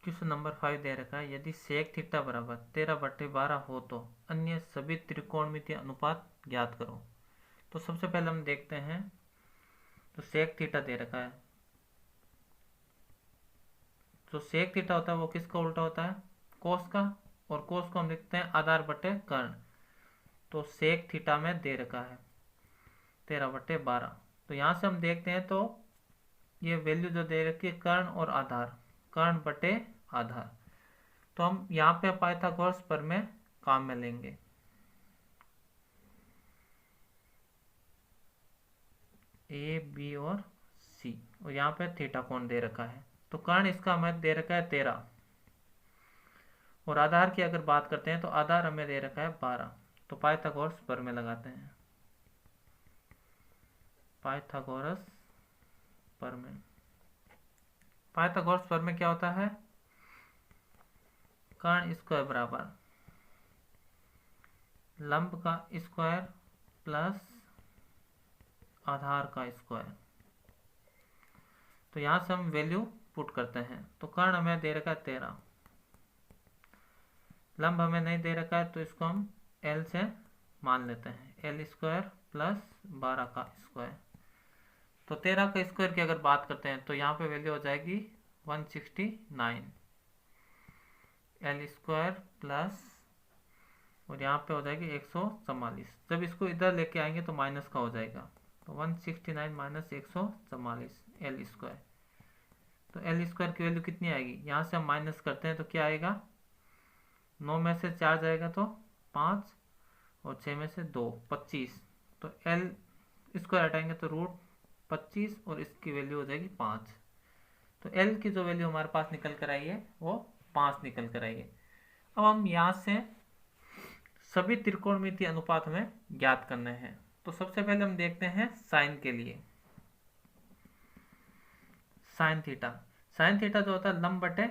Question number 5 दे रखा है, यदि सेक थीटा बराबर 13/12 हो तो अन्य सभी त्रिकोणमितीय अनुपात ज्ञात करो। तो सबसे पहले हम देखते हैं, तो सेक थीटा दे रखा है, जो सेक थीटा होता है वो किसका उल्टा होता है, कोस का, और कोस को हम लिखते हैं आधार बटे कर्ण। तो सेक थीटा में दे रखा है 13/12। तो यहाँ से हम देखते हैं तो ये वैल्यू जो दे रखी है कर्ण और आधार, कर्ण बटे आधार, तो हम यहाँ पे पाइथागोरस प्रमेय काम में लेंगे। ए बी और सी, और यहाँ पे थीटा कोण दे रखा है। तो कर्ण इसका हमें दे रखा है 13, और आधार की अगर बात करते हैं तो आधार हमें दे रखा है 12। तो पाइथागोरस प्रमेय लगाते हैं, पाइथागोरस प्रमेय। पाइथागोरस प्रमेय क्या होता है, कर्ण स्क्वायर बराबर लंब का स्क्वायर प्लस आधार का स्क्वायर। तो यहां से हम वैल्यू पुट करते हैं। तो कर्ण हमें दे रखा है 13, लंब हमें नहीं दे रखा है तो इसको हम एल से मान लेते हैं, एल स्क्वायर प्लस 12 का स्क्वायर। तो 13 का स्क्वायर की अगर बात करते हैं तो यहाँ पे वैल्यू हो जाएगी 169, एल स्क्वायर प्लस, और यहाँ पे हो जाएगी 144। जब इसको इधर लेके आएंगे तो माइनस का हो जाएगा, तो 169 माइनस 144 एल स्क्वायर। तो एल स्क्वायर की वैल्यू कितनी आएगी, यहाँ से हम माइनस करते हैं तो क्या आएगा, 9 में से 4 जाएगा तो 5, और 6 में से 2 25। तो एल स्क्वायर हटाएंगे तो √25, और इसकी वैल्यू हो जाएगी 5। तो एल की जो वैल्यू हमारे पास निकल कर आई है वो 5 निकल कर आई है। अब हम यहाँ से सभी त्रिकोणमितीय अनुपात हमें ज्ञात करने हैं। तो सबसे पहले हम देखते हैं साइन के लिए, साइन थीटा। साइन थीटा जो होता है लंब बटे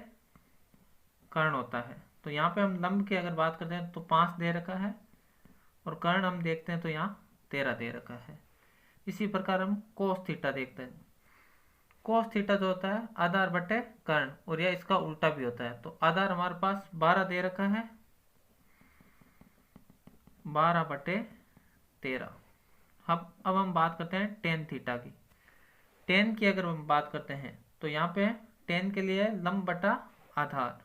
कर्ण होता है। तो यहाँ पे हम लंब की अगर बात करते हैं तो 5 दे रखा है, और कर्ण हम देखते हैं तो यहाँ 13 दे रखा है। इसी प्रकार हम कोस थीटा देखते हैं। कोस थीटा जो होता है आधार बटे कर्ण, और यह इसका उल्टा भी होता है। तो आधार हमारे पास 12 दे रखा है, 12/13। अब हम बात करते हैं टेन थीटा की। टेन की अगर हम बात करते हैं तो यहाँ पे टेन के लिए लंब बटा आधार,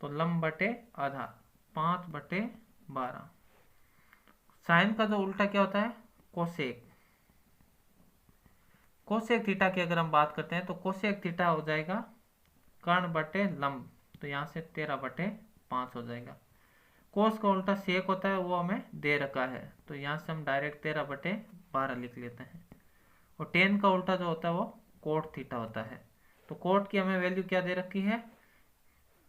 तो लंब बटे आधार 5/12। साइन का जो उल्टा क्या होता है, कोसेक। कोसेक थीटा की अगर हम बात करते हैं तो कोसेक थीटा हो जाएगा कर्ण बटे लंब, तो यहाँ से 13/5 हो जाएगा। कोस का उल्टा सेक होता है, वो हमें दे रखा है, तो यहाँ से हम डायरेक्ट 13/12 लिख लेते हैं। और टेन का उल्टा जो होता है वो कोट थीटा होता है। तो कोट की हमें वैल्यू क्या दे रखी है,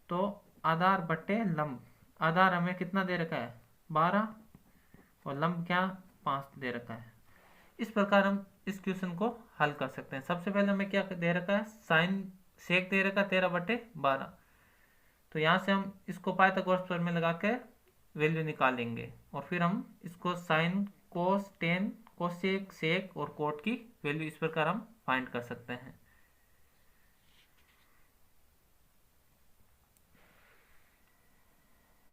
तो आधार बटे लंब। आधार हमें कितना दे रखा है 12, और लंब क्या 5 दे रखा है। इस प्रकार हम इस क्वेश्चन को हल कर सकते हैं। सबसे पहले हमें क्या दे रखा है, साइन सेक दे रखा है 13/12। तो यहाँ से हम इसको पाइथागोरस प्रमेय लगा के वैल्यू निकालेंगे, और फिर हम इसको sine cos tan cosec sec और कोट की वैल्यू इस प्रकार हम फाइंड कर सकते हैं।